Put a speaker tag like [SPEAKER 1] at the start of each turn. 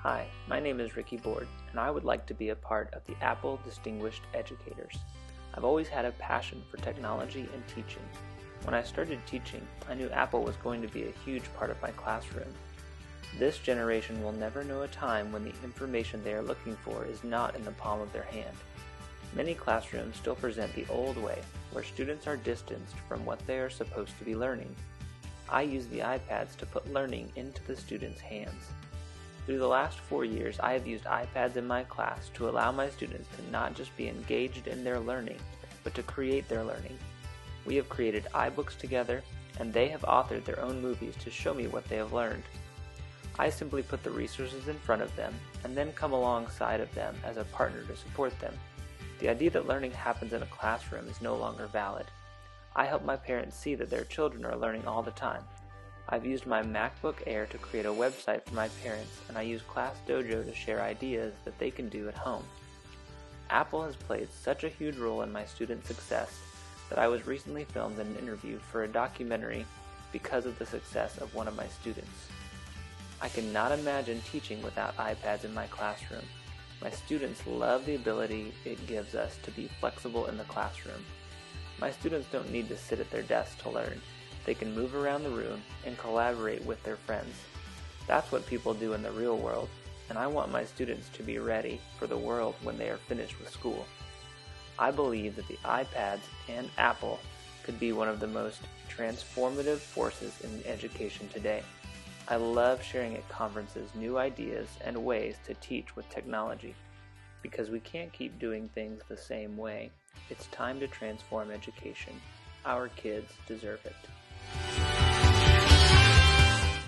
[SPEAKER 1] Hi, my name is Ricky Board, and I would like to be a part of the Apple Distinguished Educators. I've always had a passion for technology and teaching. When I started teaching, I knew Apple was going to be a huge part of my classroom. This generation will never know a time when the information they are looking for is not in the palm of their hand. Many classrooms still present the old way, where students are distanced from what they are supposed to be learning. I use the iPads to put learning into the students' hands. Through the last 4 years, I have used iPads in my class to allow my students to not just be engaged in their learning, but to create their learning. We have created iBooks together, and they have authored their own movies to show me what they have learned. I simply put the resources in front of them, and then come alongside of them as a partner to support them. The idea that learning happens in a classroom is no longer valid. I help my parents see that their children are learning all the time. I've used my MacBook Air to create a website for my parents, and I use Class Dojo to share ideas that they can do at home. Apple has played such a huge role in my students' success that I was recently filmed in an interview for a documentary because of the success of one of my students. I cannot imagine teaching without iPads in my classroom. My students love the ability it gives us to be flexible in the classroom. My students don't need to sit at their desks to learn. They can move around the room and collaborate with their friends. That's what people do in the real world, and I want my students to be ready for the world when they are finished with school. I believe that the iPads and Apple could be one of the most transformative forces in education today. I love sharing at conferences new ideas and ways to teach with technology. Because we can't keep doing things the same way, it's time to transform education. Our kids deserve it.